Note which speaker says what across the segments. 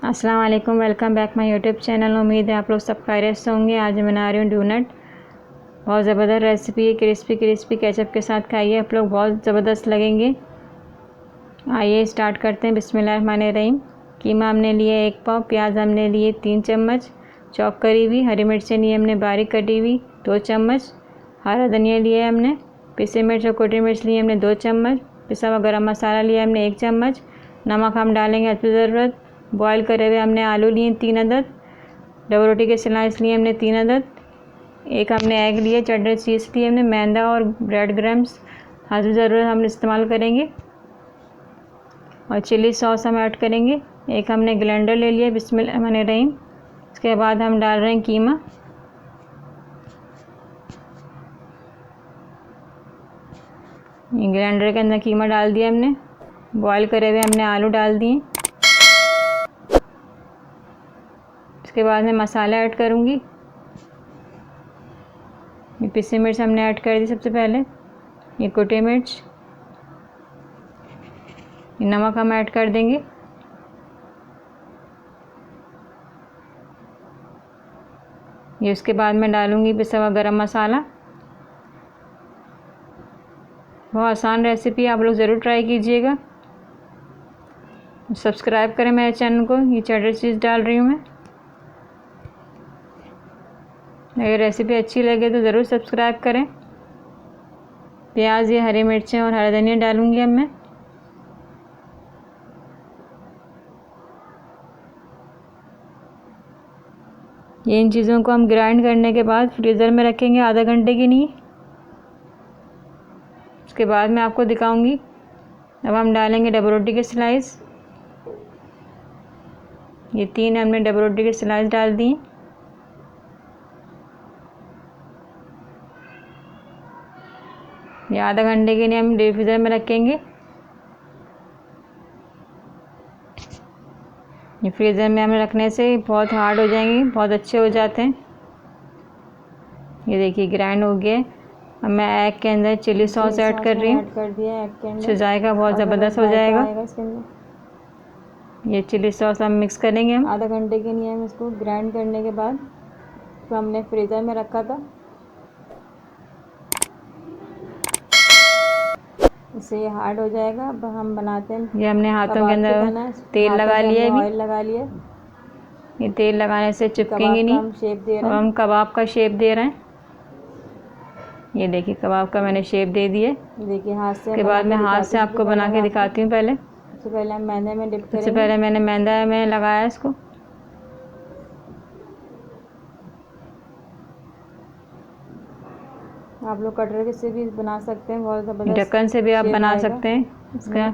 Speaker 1: अस्सलाम वालेकुम, welcome back my YouTube channel. उम्मीद है आप लोग सब खैरियत से होंगे। आज मैं बना रही हूँ डोनट। बहुत ज़बरदस्त रेसिपी है, क्रिस्पी क्रिस्पी केचप के साथ खाइए आप लोग, बहुत ज़बरदस्त लगेंगे। आइए स्टार्ट करते हैं। बिस्मिल्लाहिर्रहमानिर्रहीम। कीमा हमने लिए 1 पाव, प्याज हमने लिए 3 चम्मच चॉप करी हुई, हरी मिर्चें लिए हमने बारीक कटी हुई 2 चम्मच, हरा धनिया लिए हमने, पिसी मिर्च और कुटी मिर्च लिए हमने 2 चम्मच, पिसा हुआ गरम मसाला लिया हमने 1 चम्मच, नमक हम डालेंगे अपनी ज़रूरत। बॉईल करे हुए हमने आलू लिए 3 अदद, डबल रोटी के स्लाइस लिए हमने 3 अदद, एक हमने एग लिए, चेडर चीज़ लिए हमने, मैदा और ब्रेड क्रम्स हस्ब ज़रूरत हम इस्तेमाल करेंगे, और चिली सॉस हम ऐड करेंगे। एक हमने ग्राइंडर ले लिया। बिस्मिल्लाहिर्रहमानिर्रहीम। इसके बाद हम डाल रहे हैं कीमा। ग्राइंडर के अंदर कीमा डाल दिया हमने। बॉईल करे हुए हमने आलू डाल दिए। इसके बाद मैं मसाला ऐड करूँगी। ये पिसी मिर्च हमने ऐड कर दी सबसे पहले, ये कुटी मिर्च, ये नमक हम ऐड कर देंगे। ये उसके बाद मैं डालूँगी पिसा हुआ गरम मसाला। बहुत आसान रेसिपी, आप लोग ज़रूर ट्राई कीजिएगा। सब्सक्राइब करें मेरे चैनल को। ये चेडर चीज़ डाल रही हूँ मैं। अगर रेसिपी अच्छी लगे तो ज़रूर सब्सक्राइब करें। प्याज, ये हरी मिर्चें और हरा धनिया डालूँगी अब मैं। ये इन चीज़ों को हम ग्राइंड करने के बाद फ्रीज़र में रखेंगे आधा घंटे के लिए। उसके बाद मैं आपको दिखाऊंगी। अब हम डालेंगे डबल रोटी के स्लाइस। ये 3 हमने डबल रोटी के स्लाइस डाल दिए। ये आधा घंटे के लिए हम डीप फ्रीज़र में रखेंगे। ये फ्रीज़र में हमें रखने से बहुत हार्ड हो जाएंगे, बहुत अच्छे हो जाते हैं। ये देखिए ग्राइंड हो गया। अब मैं एग के अंदर चिली सॉस ऐड कर रही हूँ। इससे जाएगा बहुत ज़बरदस्त हो जाएगा। ये चिली सॉस हम मिक्स करेंगे। हम
Speaker 2: आधा घंटे के लिए हम इसको ग्राइंड करने के बाद तो हमने फ्रीज़र में रखा था, इससे ये हार्ड हो जाएगा। अब हम बनाते हैं।
Speaker 1: ये हमने हाथों के अंदर तेल लगा लिया है,
Speaker 2: ऑयल लगा लिया।
Speaker 1: ये तेल लगाने से चिपकेंगे नहीं।
Speaker 2: हम शेप दे रहे
Speaker 1: और
Speaker 2: हैं।
Speaker 1: हम कबाब का शेप दे रहे हैं। ये देखिए कबाब का मैंने शेप दे दिए।
Speaker 2: देखिए हाथ से।
Speaker 1: के बाद मैं हाथ से आपको बना के दिखाती हूँ।
Speaker 2: सबसे पहले हम मैदे में डिप करेंगे।
Speaker 1: सबसे पहले मैंने मैदा में लगाया इसको।
Speaker 2: आप लोग कटर से भी बना सकते हैं, बहुत ज़बरदस्त।
Speaker 1: ढक्कन से भी आप बना सकते हैं। इसका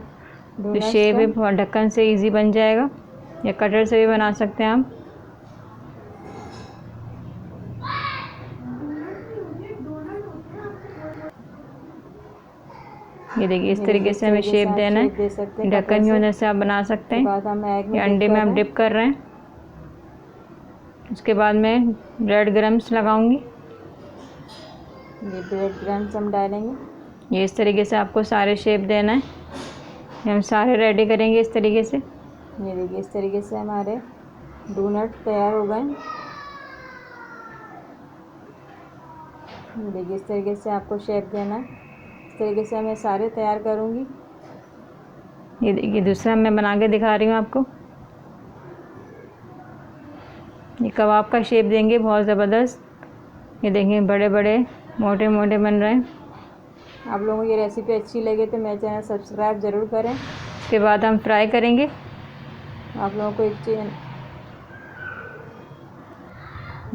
Speaker 1: जो शेप है ढक्कन से इजी बन जाएगा, या कटर से भी बना सकते हैं आप। ये देखिए इस तरीके से हमें शेप देना है। ढक्कन की वजह से आप बना सकते हैं। ये अंडे में हम डिप कर रहे हैं। उसके बाद मैं ब्रेड क्रम्स लगाऊंगी।
Speaker 2: ये ब्रेड क्रम्स हम डालेंगे।
Speaker 1: ये इस तरीके से आपको सारे शेप देना है। हम सारे रेडी करेंगे इस तरीके से।
Speaker 2: ये देखिए इस तरीके से हमारे डोनट तैयार हो गए। देखिए इस तरीके से आपको शेप देना है। इस तरीके से मैं सारे तैयार करूँगी।
Speaker 1: ये देखिए दूसरा मैं बना के दिखा रही हूँ आपको। ये कबाब का शेप देंगे, बहुत ज़बरदस्त। ये देखिए बड़े बड़े मोटे मोटे बन रहे हैं।
Speaker 2: आप लोगों को ये रेसिपी अच्छी लगे तो मेरे चैनल सब्सक्राइब ज़रूर करें।
Speaker 1: उसके बाद हम फ्राई करेंगे।
Speaker 2: आप लोगों को ये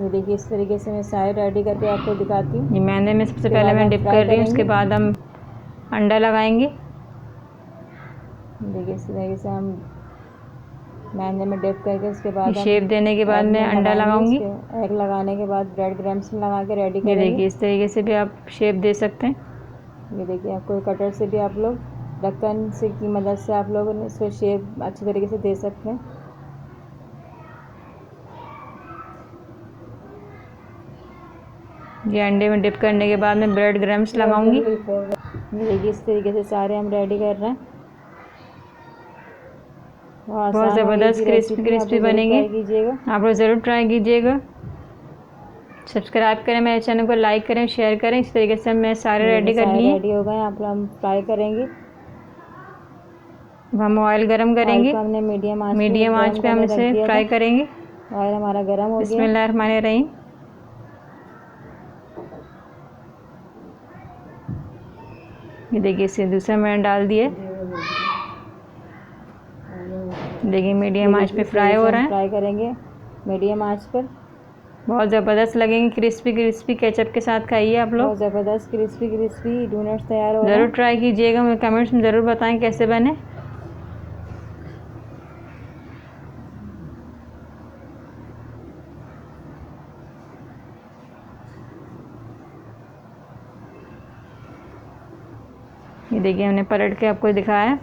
Speaker 2: देखिए इस तरीके से मैं सारे रेडी करके आपको दिखाती हूँ।
Speaker 1: ये मैदे में सबसे पहले मैं डिप कर रही हूँ। उसके बाद हम अंडा लगाएंगे।
Speaker 2: देखिए इस तरीके से हम मैदे में डिप करके उसके बाद
Speaker 1: शेप देने के बाद मैं अंडा लगाऊंगी।
Speaker 2: एग लगाने के बाद ब्रेड क्रम्स में लगा के रेडी करेंगे।
Speaker 1: ये देखिए इस तरीके से भी आप शेप दे सकते हैं।
Speaker 2: ये देखिए आपको कटर से भी आप लोग ढक्कन से की मदद से आप लोग इसको शेप अच्छी तरीके से दे सकते हैं।
Speaker 1: ये अंडे में डिप करने के बाद मैं ब्रेड क्रम्स लगाऊंगी।
Speaker 2: ये देखिए इस तरीके से सारे हम रेडी कर रहे हैं।
Speaker 1: बहुत ज़बरदस्त क्रिस्पी क्रिस्पी बनेंगे।
Speaker 2: कीजिएगा।
Speaker 1: आप लोग ज़रूर ट्राई कीजिएगा। सब्सक्राइब करें मेरे चैनल को, लाइक करें, शेयर करें। इस तरीके से मैं सारे रेडी कर लिए।
Speaker 2: रेडी हो गए। आप हम फ्राई करेंगे।
Speaker 1: अब हम ऑयल गरम करेंगे।
Speaker 2: हमने मीडियम
Speaker 1: आंच पे हम इसे फ्राई करेंगे।
Speaker 2: ऑयल हमारा गरम हो गया।
Speaker 1: बिस्मिल्लाहिर्रहमानिर्रहीम। ये देखिए, इसे दूसरा मैंने डाल दिए। देखिए मीडियम आंच पे फ्राई हो रहा है।
Speaker 2: फ्राई करेंगे मीडियम आंच पर।
Speaker 1: बहुत ज़बरदस्त लगेंगे, क्रिस्पी क्रिस्पी। केचप के साथ खाइए आप लोग।
Speaker 2: बहुत ज़बरदस्त क्रिस्पी क्रिस्पी डोनट्स तैयार हो रहे हैं।
Speaker 1: ज़रूर ट्राई कीजिएगा। मुझे कमेंट्स में ज़रूर बताएं कैसे बने। ये देखिए, हमने पलट के आपको दिखाया।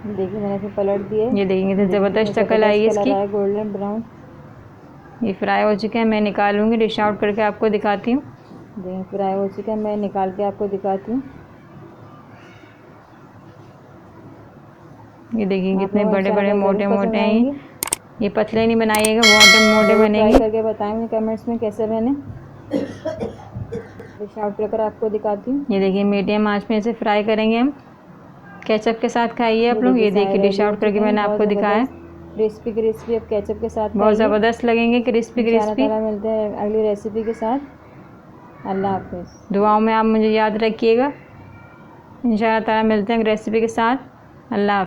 Speaker 2: देखिए मैंने इसे पलट दिए।
Speaker 1: ये देखेंगे तो ज़बरदस्त शक्ल आई है इसकी।
Speaker 2: Golden brown.
Speaker 1: ये फ्राई हो चुके हैं। मैं निकालूंगी, डिश आउट करके आपको दिखाती हूँ।
Speaker 2: देखिए फ्राई हो चुके हैं, मैं निकाल के आपको दिखाती हूँ।
Speaker 1: ये देखिए कितने बड़े बड़े मोटे मोटे हैं। ये पतले नहीं बनाइएगा, मोटे मोटे बनेंगे।
Speaker 2: ट्राई करके बताएं कमेंट्स में कैसे बने। डिश आउट करके आपको दिखाती हूँ।
Speaker 1: ये देखिए मीडियम आंच में इसे फ्राई करेंगे हम। केचप के साथ खाइए आप लोग। ये देखिए डिश आउट करके मैंने आपको दिखाया।
Speaker 2: क्रिस्पी क्रिस्पी अब केचप के साथ
Speaker 1: बहुत ज़बरदस्त लगेंगे, क्रिस्पी क्रिस्पी।
Speaker 2: मिलते हैं अगली रेसिपी के साथ। अल्लाह हाफिज़।
Speaker 1: दुआओं में आप मुझे याद रखिएगा। इंशाअल्लाह ताला मिलते हैं रेसिपी के साथ। अल्लाह हाफ़िज़।